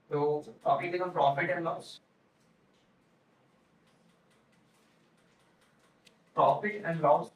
तो टॉपिक देखो profit and loss. Profit and loss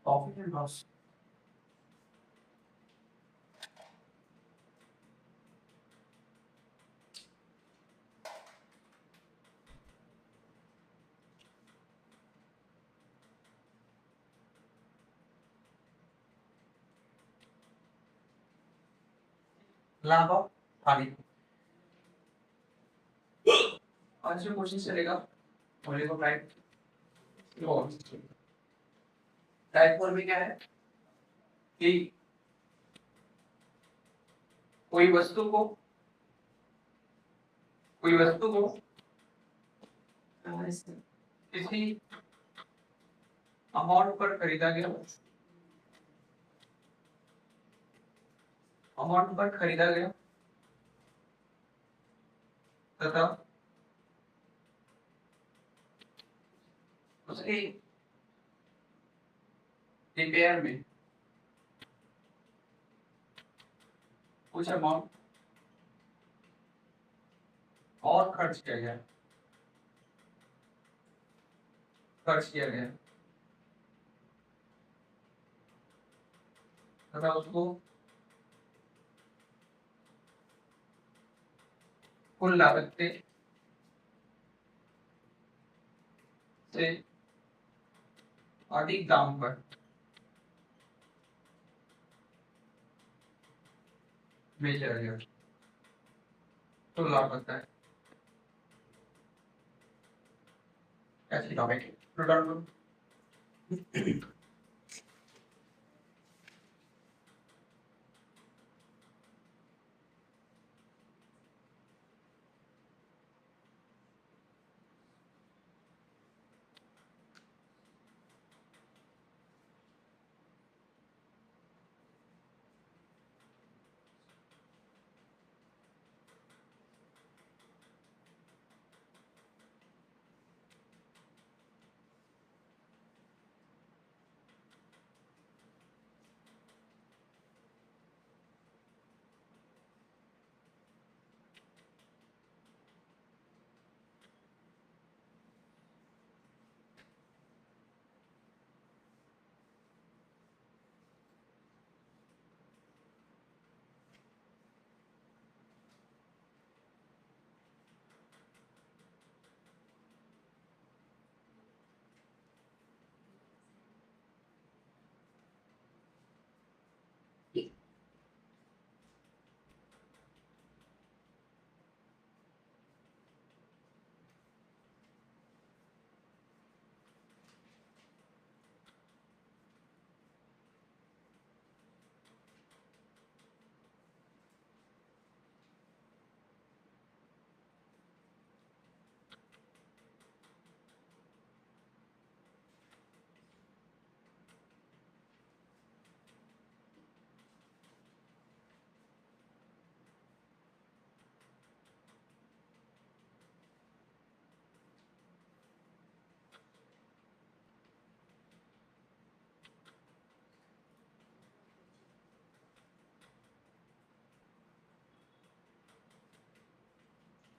profit and loss लाभ और हानि। आज जो क्वेश्चन चलेगा वो देखो टाइप फोर। टाइप फोर में क्या है कि कोई वस्तु को किसी अमाउंट पर खरीदा गया तथा उसकी रिपेयर में कुछ अमाउंट और खर्च किया गया तथा उसको कुल लागत से अधिक दाम पर बेचा गया तो लाभ होता है। ऐसे टॉपिक नोट डाउन करो।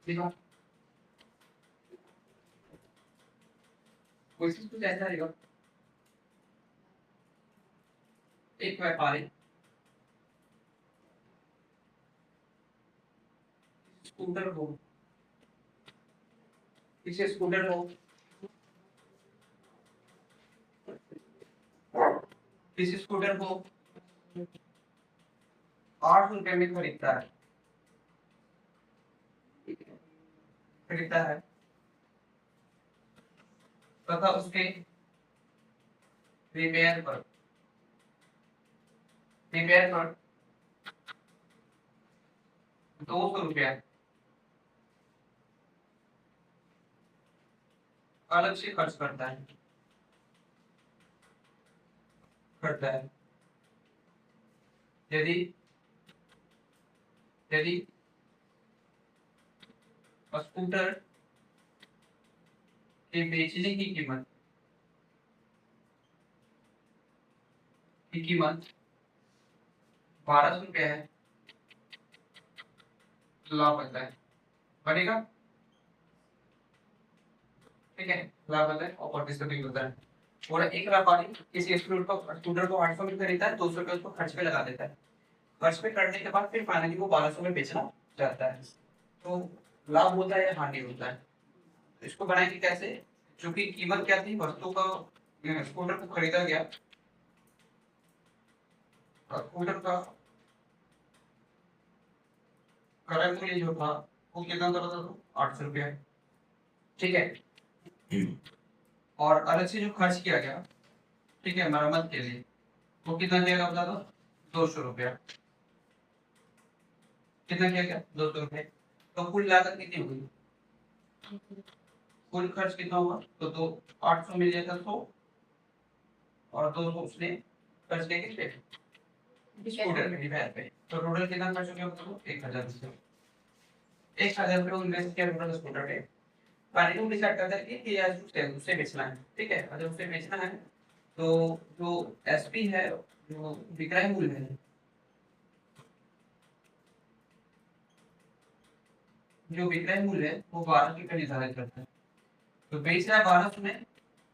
देखो क्वेश्चन कुछ ऐसा रहेगा। एक व्यापारी स्कूटर को किसी स्कूटर को किसी स्कूटर को 8 रुपए में खरीदता है तथा उसके रिपेयर पर प्रिपेयर कर 200 रुपया अलग से खर्च करता है। यदि यदि स्कूटर के बेचने की कीमत 1200 रुपया है, लाभ बनता है, बनेगा। ठीक है, लाभ बनता है और पार्टिसिपेटिंग होता है। और एक व्यापारी किसी स्कूटर को 800 में खरीदता है, 200 रुपये उसको खर्च पे लगा देता है। खर्च पे करने के बाद फिर फाइनली वो 1200 में बेचना चाहता है। तो लाभ होता है या हानि होता है? इसको बनाएंगे कैसे? चूंकि कीमत क्या थी वस्तु का, स्कूटर को खरीदा गया, स्कूटर का क्रय मूल्य जो था वो कितना था बता दो, 800 रुपया। ठीक है, और अलग से जो खर्च किया गया, ठीक है, मरम्मत के लिए, वो कितना किया गया बता दो, 200 रुपया। कितना किया गया, 200 रुपये। तो कुल लागत कितनी हुई, कुल खर्च कितना हुआ, तो 800 में लिया था 100 और 200 उसने खर्च किया किस पे, स्कूटर पे, रिपेयर पे। तो टोटल कितना खर्च हो गया बताओ, 1000 रुपये। 1000 रुपये इन्वेस्ट किया टोटल स्कूटर पे। फाइनली वो डिसाइड करता है कि यार उससे बेचना है। ठीक है, अगर उससे बेचना है तो जो एसपी है, जो विक्रय मूल्य है, जो विक्रय मूल्य है वो 12 रुपये निर्धारित करता है। तो बेच रहा है 1200 में,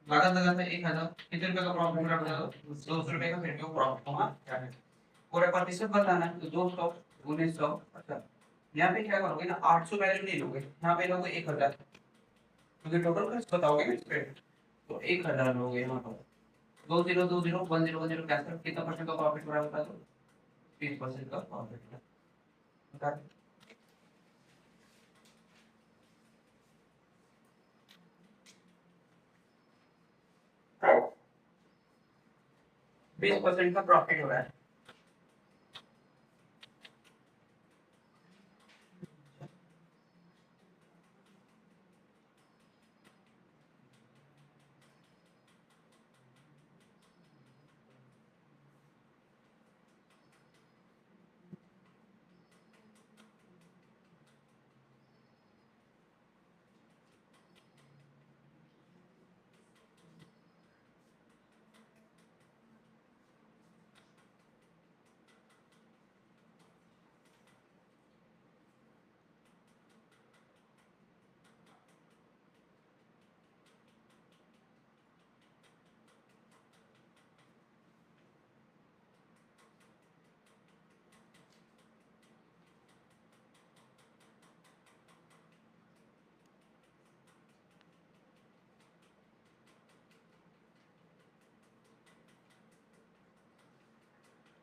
लागत लगाता है 1000, कितने रुपए का प्रॉफिट होगा बता दो, 200 रुपए का, फिर भी वो प्रॉफिट होगा। पूरा प्रतिशत बताना है तो 200 1900। अच्छा, यहाँ पे क्या करोगे ना, 800 वैल्यू नहीं लोगे, यहाँ पे लोगे 1000, क्योंकि टोटल खर्च बताओगे ना इस पे, तो 1000 लोगे यहाँ पर। 20 कैंसिल, कितना परसेंट का प्रॉफिट हो रहा है बता दो, 20% का प्रॉफिट बता दो। 20% का प्रॉफिट हो रहा है।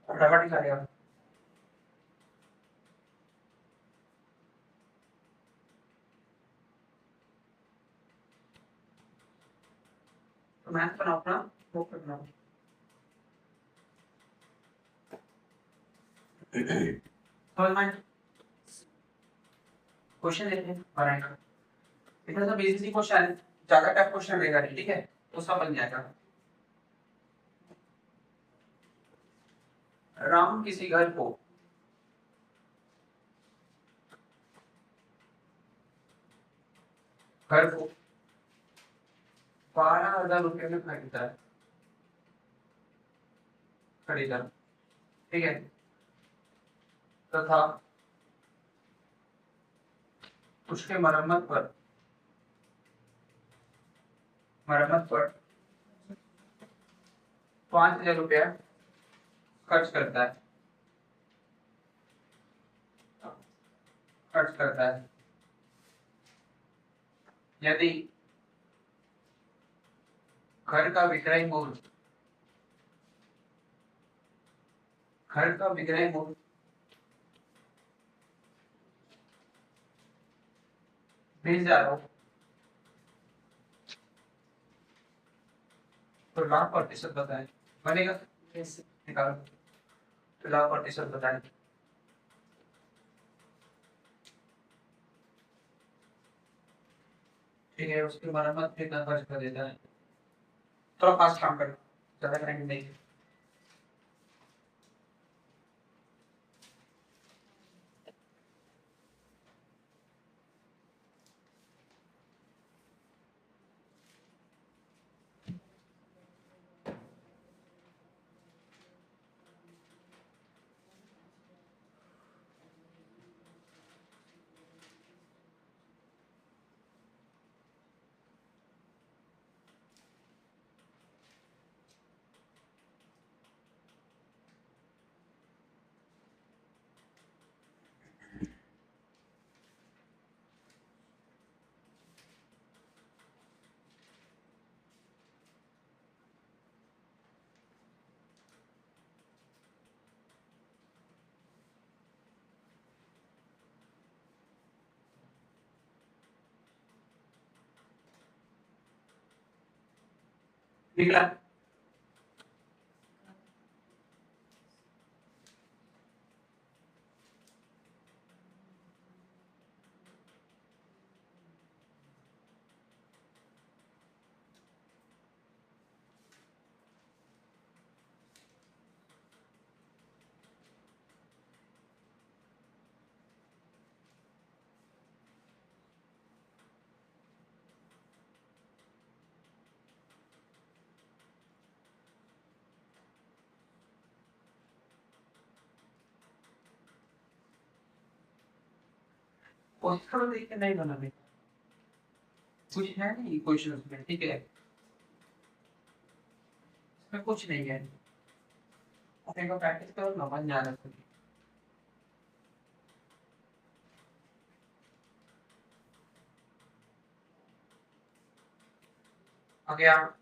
फटाफट ही करेगा। तो मैथ बनाओ अपना, वो बनाओ। समझ में क्वेश्चन लेते हैं बनाने का। इतना सा बेसिक क्वेश्चन है, ज्यादा टफ क्वेश्चन रहेगा नहीं, ठीक है, तो सब बन जाएगा। राम किसी घर को 12,000 रुपये में खरीदा, ठीक है, तथा उसके मरम्मत पर 5,000 रुपया खर्च करता है, यदि घर का विक्रय मूल्य 20,000 हो तो लाभ प्रतिशत बताएं, बनेगा? निकालो। फिलहाल प्रतिशत बताएं। ठीक है, उसकी मरम्मत कितना खर्च कर देता है? थोड़ा फास्ट काम करो, ज्यादा करेंगे नहीं। निकला। क्वेश्चन देख के नहीं बनाने, कुछ है नहीं क्वेश्चन में, ठीक है, इसमें कुछ नहीं है, अपने को प्रैक्टिस करो ना, मन जाना चाहिए। आगे आप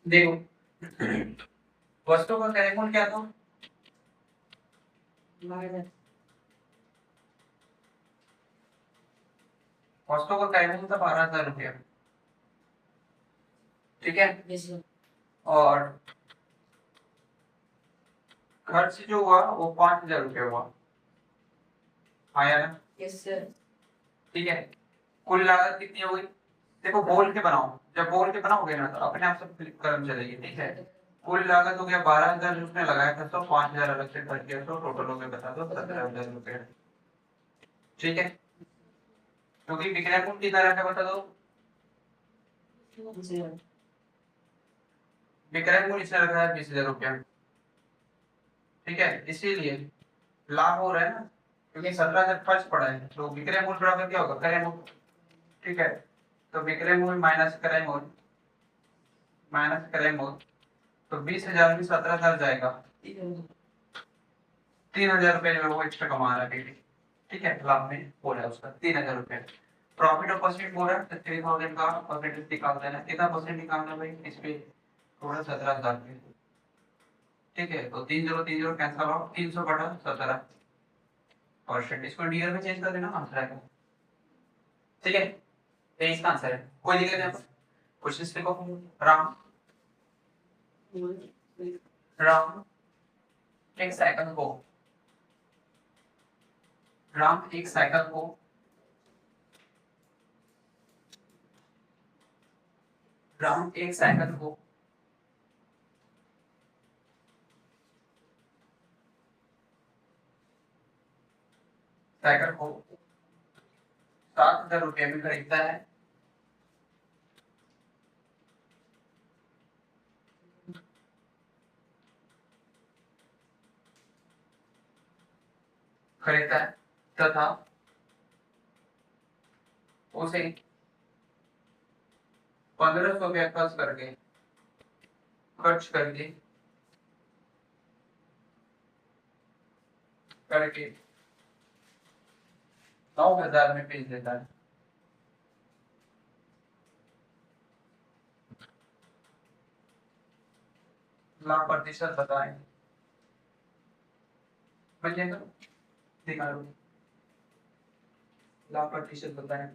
देखो, वस्तु का क्रय क्या था? वस्तु का क्रय था 12,000 रुपया, ठीक है। और खर्च जो हुआ वो 5,000 रुपया हुआ, आया ना? Yes sir. ठीक है, कुल लागत कितनी हो गई? देखो बोल के बनाओ, जब बोल के बनाओगे ना तो अपने आप से कलम चलेगी, ठीक है। कुल लागत हो गया 12,000, उसने लगाया था, तो 5,000 अलग से खर्च किया, तो टोटल हो गया बता दो 17,000 रुपये, ठीक है। क्योंकि विक्रय मूल्य कितना रखा बता दो, विक्रय मूल्य इसने रखा है 20,000 रुपया, ठीक है, इसीलिए लाभ हो रहा है ना, क्योंकि 17,000 खर्च पड़ा है, तो विक्रय मूल्य बराबर क्या होगा, क्रय मूल्य, ठीक है। तो विक्रय मूल्य माइनस क्रय मूल्य, माइनस क्रय मूल्य, तो 20,000 में 17,000 जाएगा, 3,000 रुपए जो वो एक्स्ट्रा कमा रहा है, ठीक है, लाभ में हो रहा है उसका 3,000 रुपए। प्रॉफिट और परसेंट बोल रहा है तो 3,000 का परसेंटेज निकाल देना, कितना परसेंट निकालना है भाई इस पे, थोड़ा 17,000 पे, ठीक है। तो 3,030 कैंसिल आउट, 300 बटा 17 परसेंट, इसको डियर में चेंज कर देना, आंसर आएगा, ठीक है। ये इसका आंसर है, कोई दिक्कत नहीं। क्वेश्चन लिखो, राम राम एक साइकिल को, राम एक साइकिल को राम एक साइकिल को साइकिल को 7,000 रुपये में खरीदता है, तथा उसे 1,500 रुपया खर्च करके करके 9,000 में बेच देता है, लाभ प्रतिशत बताएं, बनेगा, निकालो, लाभ प्रतिशत बताएं।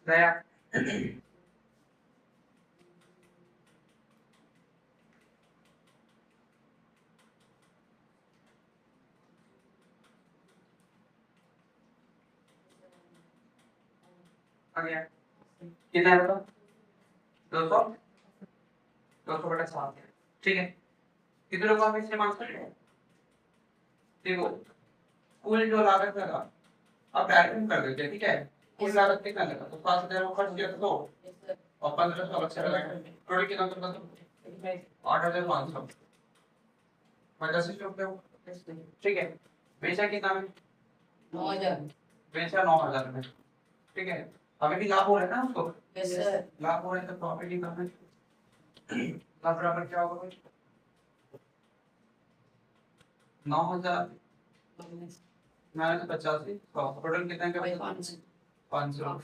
गया आ गया, कितना है बताओ, 200 200 बटा 7, ठीक है। कितने लोगों का इससे आंसर है, देखो कुल जो लागत लगा अब डायरेक्ट कर देते हैं, ठीक है। कुल लागत कितना लगा, तो 7,000 को खर्च किया तो और 1,500 अलग से लगाया, टोटल कितना तो बता, 8,500 50 रुपये, ठीक है। बेचा कितना में, 9,000, बेचा 9,000 में, ठीक है। हमें भी लाभ हो रहा है ना उसको, लाभ हो रहा है तो प्रॉफिट ही करना है, लाभ बराबर क्या होगा, 9,000 माइनस 85, टोटल कितना का, 500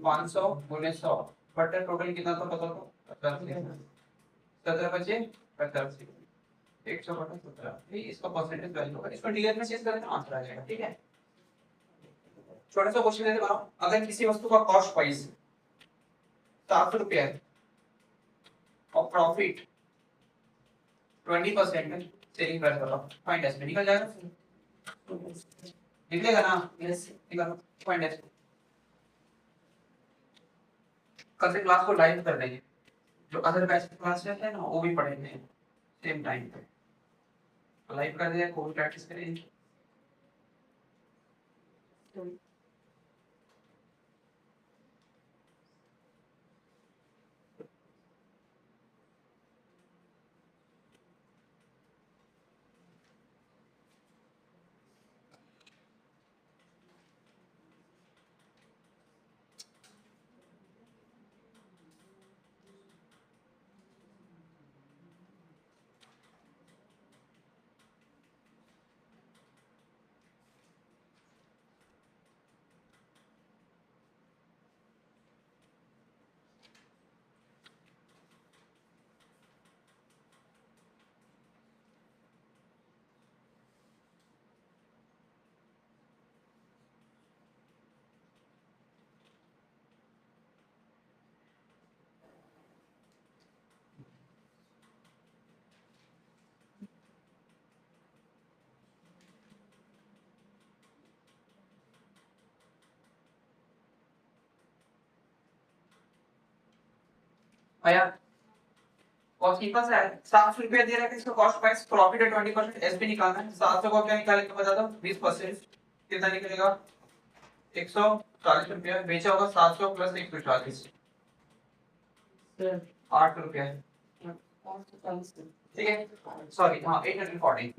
500 गुने 100 बटे टोटल कितना था पता तो 85, 17 बचे 85, 100 बटा 17, ये इसका परसेंटेज वैल्यू होगा, इसको डिग्री में चेंज करें तो आंसर आ जाएगा, ठीक है। छोटा सा क्वेश्चन लेते बनाओ, अगर किसी वस्तु का कॉस्ट प्राइस 700 रुपया है और प्रॉफिट 20% में सेलिंग प्राइस बताओ, फाइंड एस में निकल जाएगा, निकलेगा ना, यस निकालो, फाइंड एस। कल से क्लास को लाइव कर देंगे, जो अदर बैच क्लास है ना वो भी पढ़ेंगे सेम टाइम पे। लाइव कर दिया, कोई प्रैक्टिस करें। आया कॉस्ट कितना है, 700 रुपया दे रहा है, इसका कॉस्ट प्राइस प्रॉफिट है 20%, एसपी निकालना है। 700 को क्या निकालेंगे बता दो, 20% कितना निकलेगा, 140 रुपया। बेचा होगा 700 प्लस 140, 8 रुपया, ठीक है। सॉरी हाँ 840,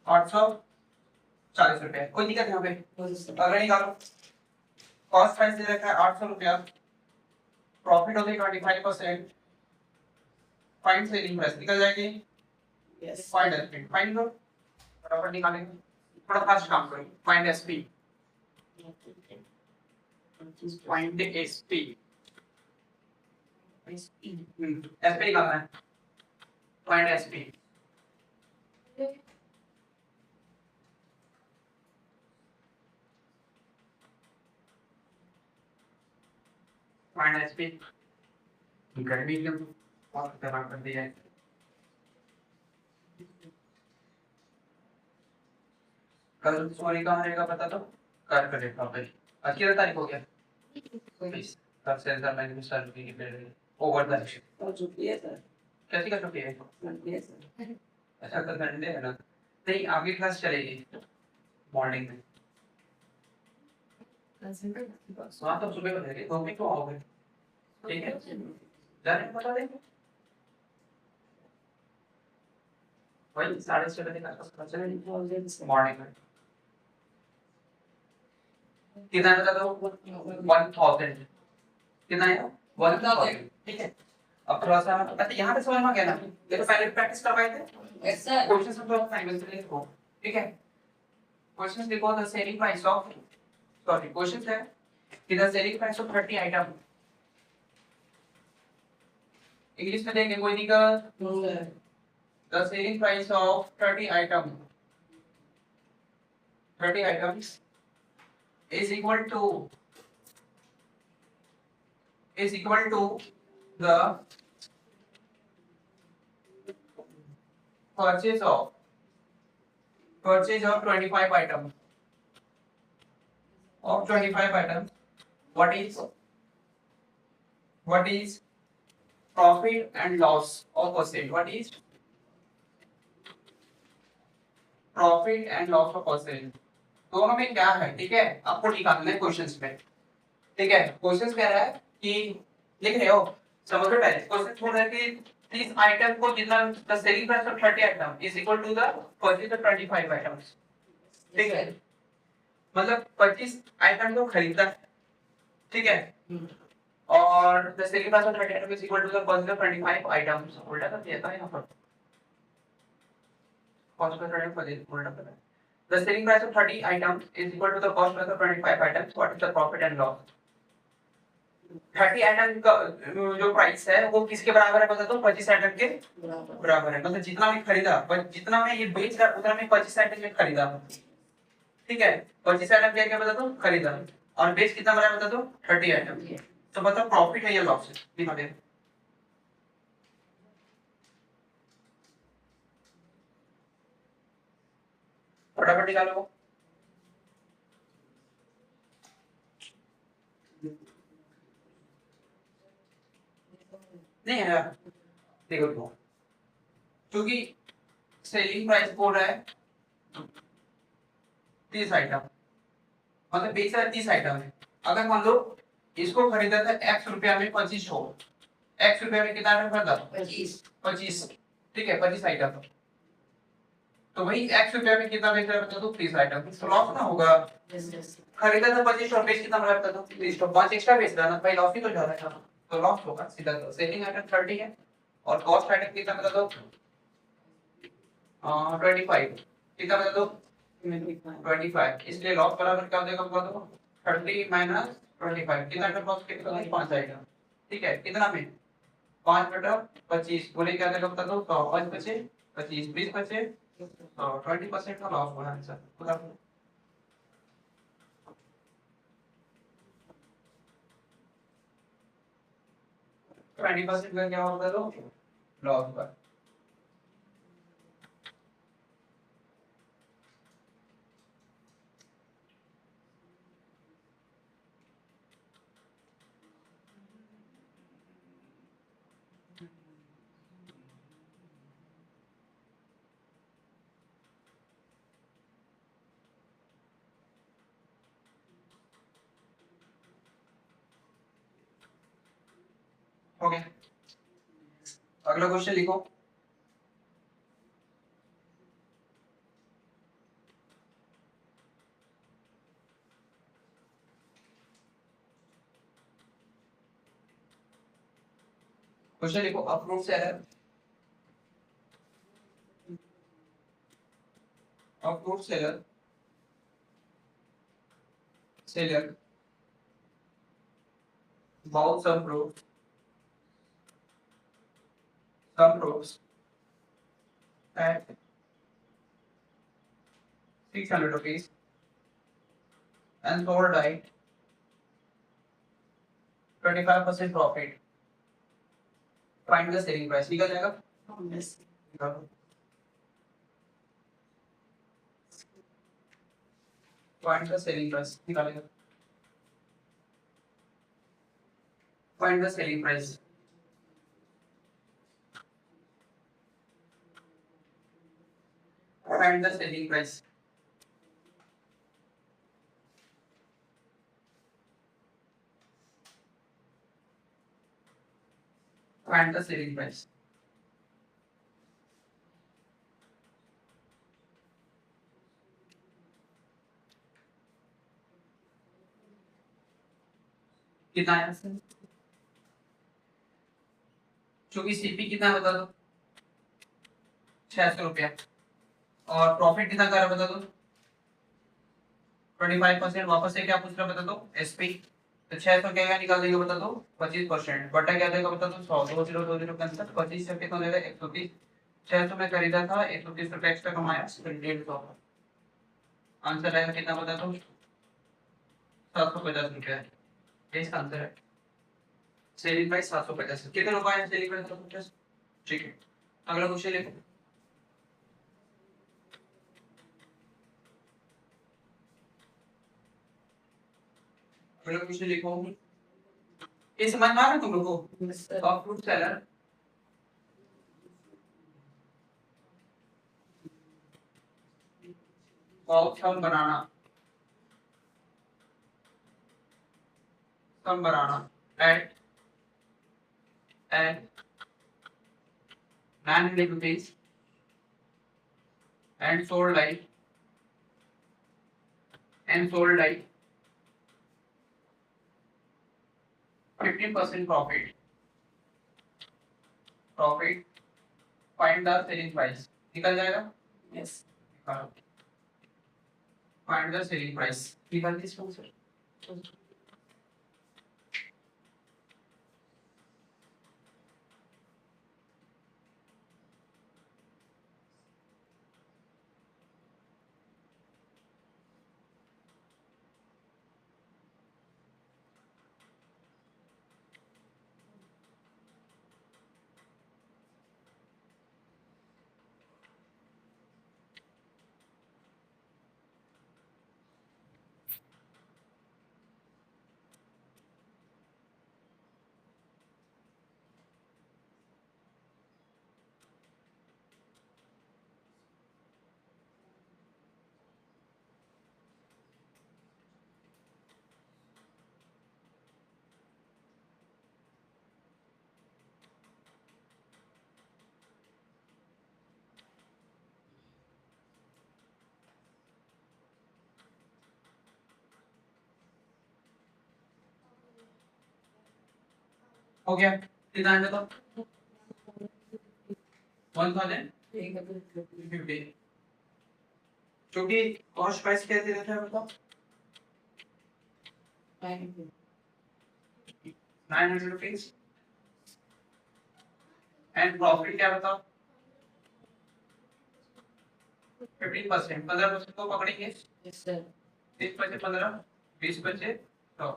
840 रुपया। कोई दिक्कत यहाँ पे, अगर निकालो कॉस्ट प्राइस दे रखा है 800 रुपया, प्रॉफिट हो गई 25%, फाइंड सेलिंग प्राइस निकल जाएगी। यस फाइंड एसपी, फाइंड करो फटाफट निकालेंगे, थोड़ा फास्ट काम करो। Find SP, find SP, SP निकालना है। Find SP, find SP. गर्मी में बहुत खतरनाक कर दिया है। कल सॉरी कहाँ रहेगा बता दो, कल करेगा भाई। आज कितनी तारीख हो गया, 20। कब से एग्जाम मैंने स्टार्ट की फिर ओवर द और छुट्टी है सर, कैसी का छुट्टी है, संडे है सर। अच्छा कल संडे है ना, नहीं आगे क्लास चलेगी मॉर्निंग में। हाँ तो सुबह बजेगी, 2 मिनट तो आओगे, ठीक है जाने को बता देंगे। वही 6:30 बजे का क्लास चलेगी मॉर्निंग में। कितना बता दो, 1000 कितना है, 1000, ठीक है। अब थोड़ा सा अच्छा यहाँ पे समझ में गया ना, ये तो पहले प्रैक्टिस करवाए थे। Yes sir. क्वेश्चंस में थोड़ा टाइम से लिखो, ठीक है। क्वेश्चंस लिखो, the selling price of, sorry questions है कि the selling price of 30 item, English में देंगे कोई दिक्कत, the selling price of 30 item, 30 items is equal to the purchase of 25 items, of 25 items. What is profit and loss of percent? What is profit and loss of percent? दोनों में क्या है, ठीक है, आपको निकालना है क्वेश्चंस में, ठीक है। क्वेश्चंस कह रहा है कि लिख रहे हो, समझ लो पहले क्वेश्चन छोड़ रहा है कि इस आइटम को जितना the selling price of 30 item is equal to the purchase of 25 items, ठीक है। मतलब 25 आइटम को खरीदा है, ठीक है, और the selling price of 30 item is equal to the purchase of 25 items. उल्टा कर दिया था यहाँ पर, कॉस्ट ऑफ 30 परचेज उल्टा कर दिया। The selling price of 30 items is equal to the cost price of 25 items. What is the profit and loss? 30 item का जो प्राइस है वो किसके बराबर है बता दो, 25 आइटम के बराबर है। मतलब जितना मैं खरीदा, जितना मैं ये बेच रहा उतना मैं 25 आइटम में खरीदा, ठीक है। 25 आइटम क्या क्या बता दो, खरीदा, और बेच कितना बना बता दो, 30 आइटम। तो बताओ प्रॉफिट है या लॉस है, दिखा दे। फटाफट निकालो। नहीं है, देखो क्योंकि सेलिंग प्राइस बोल रहा है 30 आइटम, मतलब बेचा है 30 आइटम है। अगर मान लो इसको खरीदा था x रुपया में 2500, x रुपया में कितना आइटम खरीदा? 25, ठीक है 25 आइटम, तो वही x रुपया में कितना बेच रहा है बता दो? 30 आइटम, तो लॉस ना होगा। खरीदा था 2500, बेच कितना रहा बता दो? 30, तो 5 एक्स्ट्रा बेच रहा ना भाई, लॉस ही तो जा रहा है, तो लॉस होगा सीधा। तो सेलिंग आइटम 30 है और कॉस्ट आइटम कितना बता दो? 25, कितना बता दो? 25, इसलिए लॉस बराबर क्या हो जाएगा बता दो? 30 माइनस 25, कितना आइटम लॉस कितना? 5 आइटम, ठीक है कितना में? 5 बटा 25, बोले क्या आएगा बता दो? 100, 5 बचे 25, 20 बचे, तो 20% का लॉस हुआ आंसर बता दो। 20% का क्या होगा तो लॉस होगा। हो गया, अगला क्वेश्चन लिखो। क्वेश्चन लिखो, approve seller, approve seller, seller bought some fruits at 600 rupees and sold at 25% profit. Find the selling price, निकल जाएगा? Yes. Find the selling price, निकालेगा? Find the selling price. Find the selling price. Find the selling price. कितना है? चूंकि CP कितना बता दो? 600 रुपया, और प्रॉफिट कितना कर रहा बता दो? 25%, वापस से क्या पूछ रहा बता दो? एसपी, तो 600 क्या निकाल देंगे बता दो? 25%, बटा क्या देगा बता दो? 100, 20 कैंसिल, 25 से कितना देगा? 130, 600 में खरीदा था, 130 रुपए एक्स्ट्रा कमाया, 150, आंसर आएगा कितना बता दो? 750 रुपया, ये इसका आंसर है। सेलिंग प्राइस 750, कितने रुपए है सेलिंग प्राइस? 750, ठीक है। अगला क्वेश्चन लिखो। अगला क्वेश्चन लिखो, ये समझ में आ रहा है तुम लोगों को? Of fruit salad, some banana, some banana at 900 rupees and sold like 15% profit. Profit. Find the selling price. निकल जाएगा? Yes. Find the selling price. निकाल दिस सर। हो गया कितना है बताओ 1050 क्योंकि कॉस्ट प्राइस क्या दे रखा है बताओ 900 रुपीज एंड प्रॉफिट क्या बताओ 15%, 15% को पकड़ेंगे 30% 15, 20% तो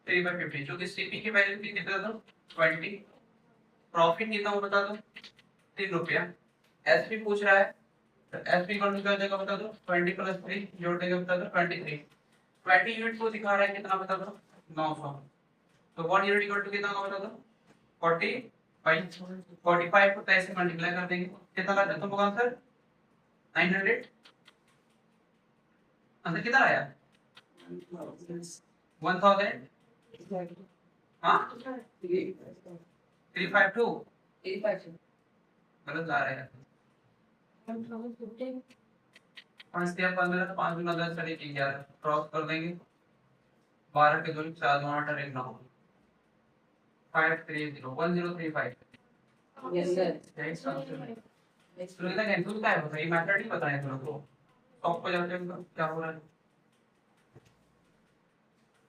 3/50 जो कि सीपी की वैल्यू की कितना था 20, प्रॉफिट कितना हो बता दो 3 रुपया, एसपी पूछ रहा है तो एसपी कौन सा जाएगा बता दो 20 + 3 जोड़ देंगे बता दो 23, 20 यूनिट को दिखा रहा है कितना बता दो 900, तो 1 यूनिट इक्वल टू कितना होगा बता दो 45, 45 को 23 से मल्टीप्लाई कर देंगे कितना आ जाता होगा आंसर 900, आंसर कितना आया 1000, हाँ 352 गलत आ रहा है 5 दिया 15 तो 5 गुना 10 चले 11 क्रॉस कर देंगे 12 के 2 4 2 8 और 1 9 530 1035 यस सर नेक्स्ट आंसर तो इतना कैंसिल क्या है बताइए मेथड ही बताएं तुम लोग को टॉप पर जाते हैं क्या हो रहा है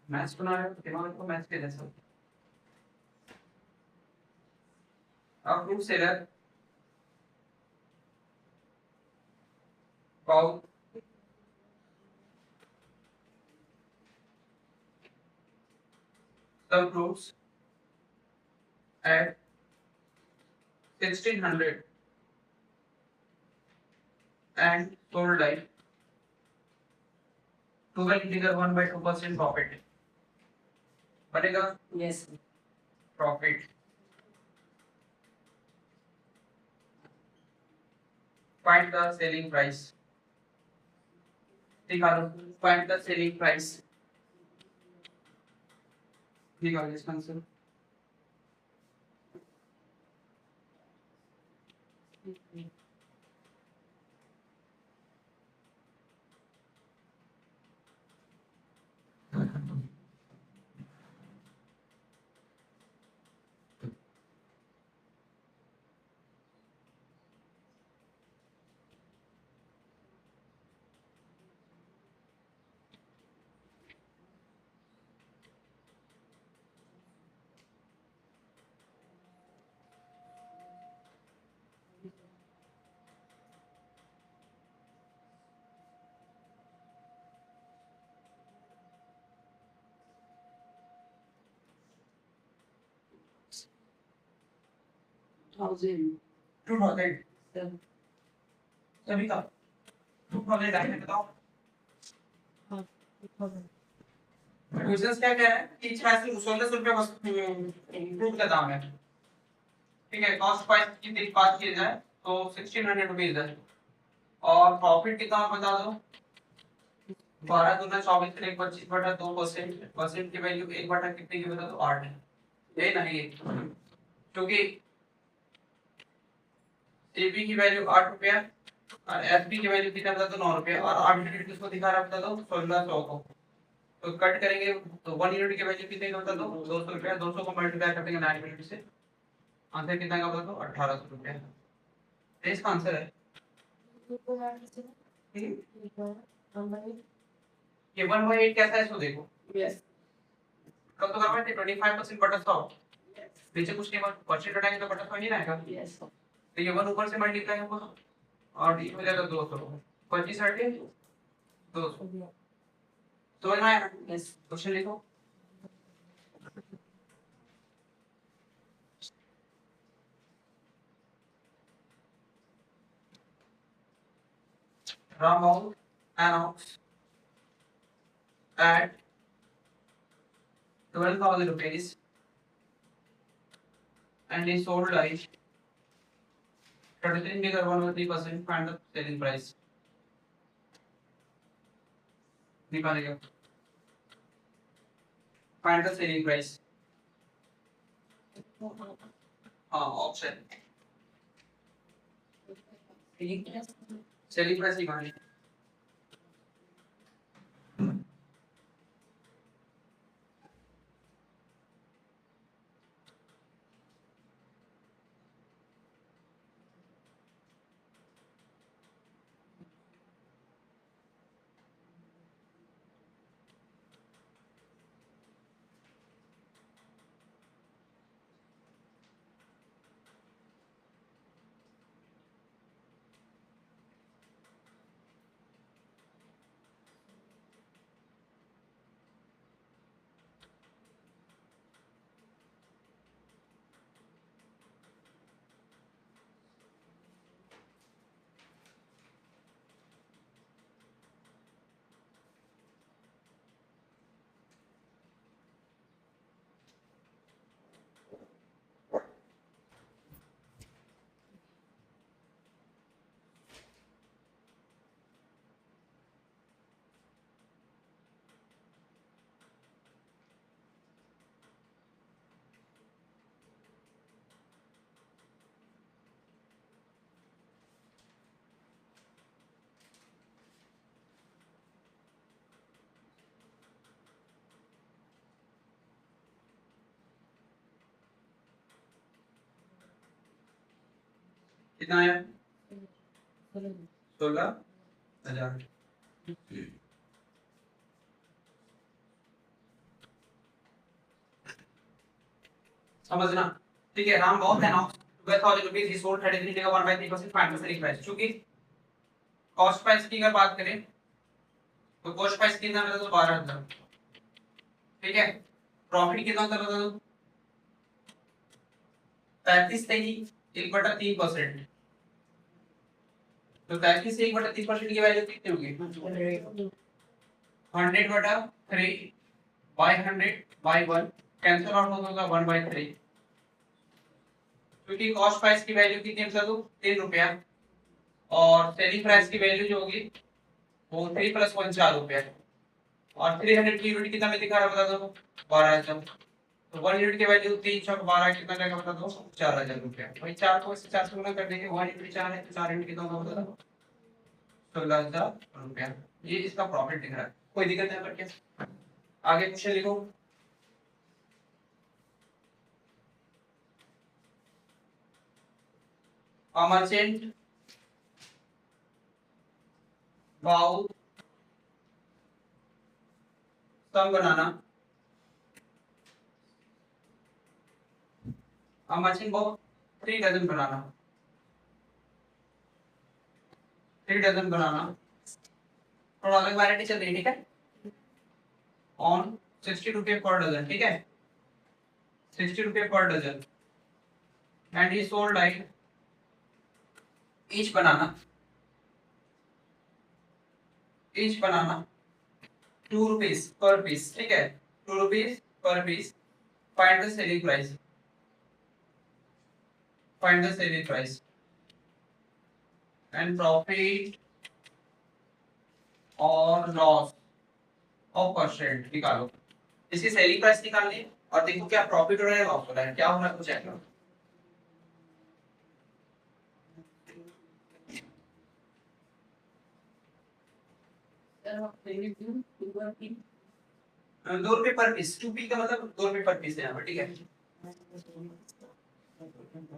मैथ्स बना रहे हो दिमाग को मैथ्स के जैसा अब फ्रूट सेलर पाउ some fruits at 1600 and sold at 12 figure 1/2% profit बनेगा yes profit find the selling price निकालो फाइंड द सेलिंग प्राइस निकालो इसका आंसर थाउजेंड 2000 सभी का 2000 आए बताओ क्वेश्चंस क्या कह रहा है कि 1600 रुपए बस फ्रूट का दाम है ठीक है कॉस्ट प्राइस की बात की जाए तो 1600 रुपीज है और प्रॉफिट कितना बता दो 12 दूना 24 से 25/2% परसेंट की वैल्यू 1 बटा कितने की बता दो 8 है ये नहीं क्योंकि सीपी की वैल्यू 8 रुपया और एसपी की वैल्यू कितना बता दो 9 रुपया और 8 यूनिट किसको दिखा रहा बता दो 1600 को तो कट करेंगे तो 1 यूनिट की वैल्यू कितने का बता दो 200 रुपया 200 को मल्टीप्लाई कर देंगे 9 यूनिट से आंसर कितना का बता दो 1800 रुपया तो इसका आंसर है ये 1/8 कैसा है इसको देखो यस कब तो करवाए थे 25% बटा 100 नीचे कुछ नहीं परसेंट हटाएंगे तो बटा 100 नहीं आएगा यस तो ये 1 ऊपर से मल्टीप्लाई होगा और ये हो जाएगा 200 25 हटे 200 समझ में आया यस क्वेश्चन लिखो Ramon announced at 12,000 rupees and he sold like 33 bigger 1.3% find the selling price निकालेगा find the selling price हाँ ऑप्शन selling price निकालनी कितना आया 16,000। समझना ठीक है। राम बहुत है ना 12,000 रुपीज ही सोल्ड 33 का 1/3% फाइनल सेलिंग प्राइस। चूंकि कॉस्ट प्राइस की अगर बात करें तो कॉस्ट प्राइस कितना मिला तो 12,000 ठीक है। प्रॉफिट कितना था बता दो 35 से ही 1/3%। तो 35 से 1/3% की वैल्यू कितनी होगी 100/3 बाय 100/1 कैंसिल आउट होगा 1/3 क्योंकि कॉस्ट प्राइस की वैल्यू कितनी बता दो 3 रुपया और सेलिंग प्राइस की वैल्यू जो होगी वो 3 + 1 4 रुपया और 300 की यूनिट कितना में दिखा रहा है बता दो 12,000। तो 1 यूनिट की वैल्यू 3 × 12 कितना जाएगा बता दो 4,000 रुपया। भाई 4 को इससे 4 से गुणा कर देंगे 1 यूनिट 4 है तो 4 यूनिट कितना होगा बता दो 16,000 रुपया। ये इसका प्रॉफिट दिख रहा है। कोई दिक्कत नहीं पर क्या आगे क्वेश्चन लिखो। A merchant bought some banana. A merchant bought 3 dozen banana. 3 dozen banana. थोड़ा अलग वैरायटी चल रही है ठीक है। On 60 रुपये पर डजन ठीक है 60 रुपये पर dozen and he sold like each banana 2 rupees per piece ठीक है 2 rupees per piece। find the selling price and profit और लॉस ऑफ परसेंट निकालो। इसकी सेलिंग प्राइस निकालनी है और देखो क्या प्रॉफिट हो रहा है लॉस हो रहा है क्या हो रहा है कुछ चेक करो। ₹2 पर पीस 2p का मतलब ₹2 पर पीस है यहाँ पर ठीक है।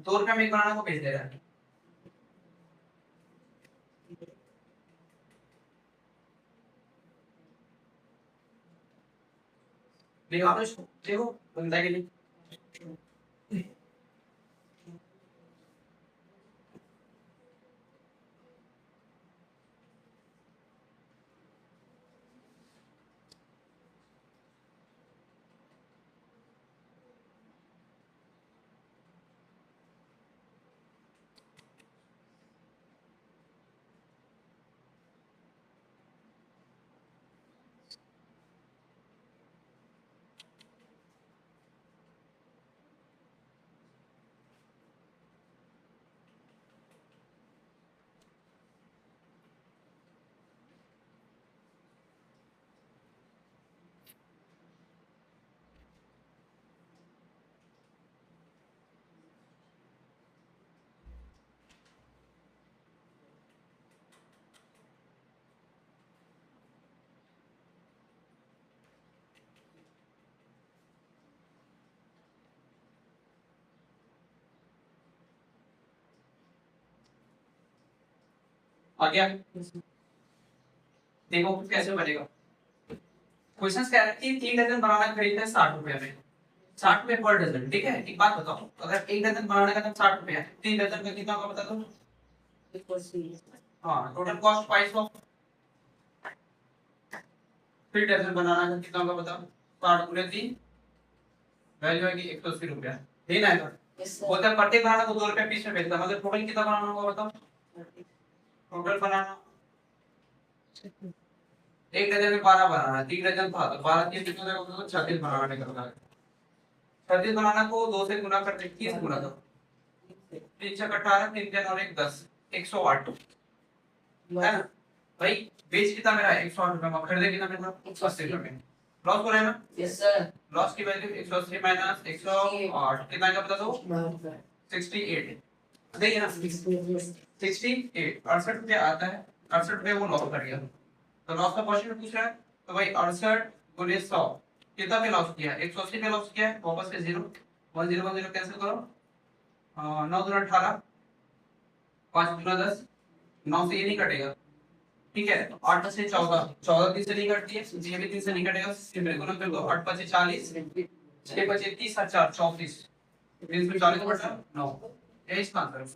₹2 में एक बनाना को बेच दे रहा है। देखो बंदा के लिए आ गया। देखो कैसे बनेगा। क्वेश्चन कह रहा है कि 3 डजन बनाना खरीदते हैं 60 रुपए में 60 रुपए पर डजन ठीक है। एक बात बताओ अगर 1 डजन बनाने का दाम 60 रुपए है 3 डजन का कितना होगा बता दो। हाँ total cost price of 3 dozen banana का कितना होगा बताओ 60 × 3 वैल्यू आएगी 180 रुपया। देना है तो बोलता है प्रत्येक बनाना को 2 रुपए पीस में बेचता मतलब टोटल कितना बनाना होगा बताओ। टोटल बनाना 1 डजन में 12 बनाना 3 डजन था तो 12 3 कितना होगा तो 36 बनाना निकलता है। 36 बनाना को 2 से गुना करते 30 गुना करो 3 × 18 3 जन और 1 10 108 है ना भाई। बेच कितना मेरा 108 रुपए में खरीदे कितना मेरा 180 रुपए। लॉस हो रहा है ना यस सर। लॉस की वैल्यू 180 - 108 कितना का बता दो 68 देखिए ना 68 68 रुपए आता है 68 रुपए वो लॉस कर गया। तो लॉस का क्वेश्चन पूछ रहा है तो भाई 68 × 100 कितना पे लॉस किया 180 पे लॉस किया है वापस से 0 10 10 कैंसिल करो 9 × 18 5 गुना 10, 9 से ये नहीं कटेगा, ठीक है। 8 से 14, 14 3 से नहीं कटती है, ये भी 3 से नहीं कटेगा, सिंपल गुना कर दो। 8 5 40, 6 5 30 और 4 34, 3 से 40 बटा 9, ये इसका आंसर है।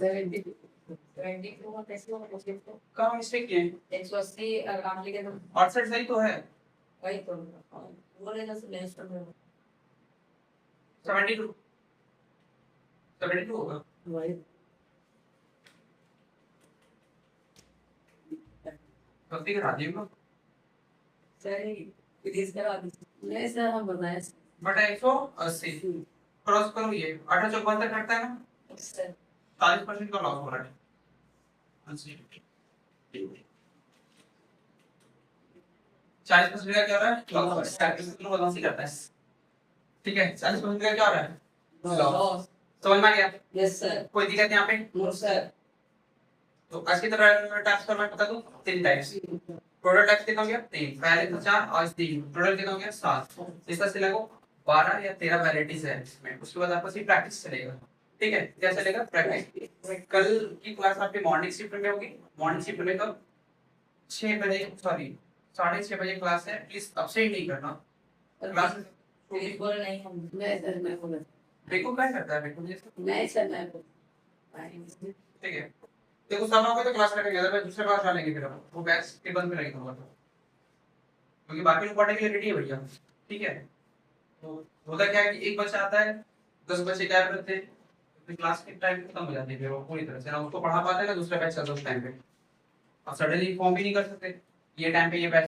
72 का कैसे होगा तो कहाँ मिस्टेक किए? 180 काम लिखे तो 68 सही तो है। वही तो बोले ना से लेस कर 72 72 होगा। वही गलती करा दी हम लोग। सही प्लीज करा दी नहीं सर हम बताएं बटा 180 क्रॉस करो, ये 8 चौक बंद करता है ना, सर 40% का लॉस हो रहा है। 40% का क्या हो रहा है? लॉस। 40% को बदमाशी करता है, ठीक है। 40% का क्या हो रहा है? लॉस। समझ में आ गया? यस सर कोई दिक्कत यहाँ पे? नो सर तो आज की तरह टास्क मैं बता दूं 3 टाइप्स। टोटल टाइप्स कितना हो गया? 3, पहले तो 4 आज 3, टोटल कितना हो गया? 7। इसका से लगो 12 या 13 वैरायटीज है इसमें। उसके बाद आपको सिर्फ प्रैक्टिस चलेगा, ठीक है। क्या चलेगा? प्रैक्टिस। कल की क्लास आपकी मॉर्निंग शिफ्ट में होगी। मॉर्निंग शिफ्ट में कब? 6 बजे, सॉरी 6:30 बजे क्लास है। प्लीज अपसेट नहीं करना क्लास। प्लीज बोले नहीं हम मैं सर मैं बोला देखो क्या करता है, देखो ये नहीं सर मैं बोला ठीक है। देखो सब लोगों को तो क्लास रखेंगे, अदरवाइज दूसरे क्लास डालेंगे फिर हम वो बैच टेबल पे रहेगा वो, क्योंकि बाकी लोग पढ़ने के लिए रेडी है भैया, ठीक है। तो होता क्या है कि एक बच्चा आता है, 10 बच्चे गायब रहते हैं, तो क्लास के टाइम खत्म हो जाती है फिर वो पूरी तरह से, ना उसको पढ़ा पाते हैं ना दूसरा बैच चलता है उस टाइम पे। अब सडनली फॉर्म भी नहीं कर सकते, ये टाइम पे ये बैच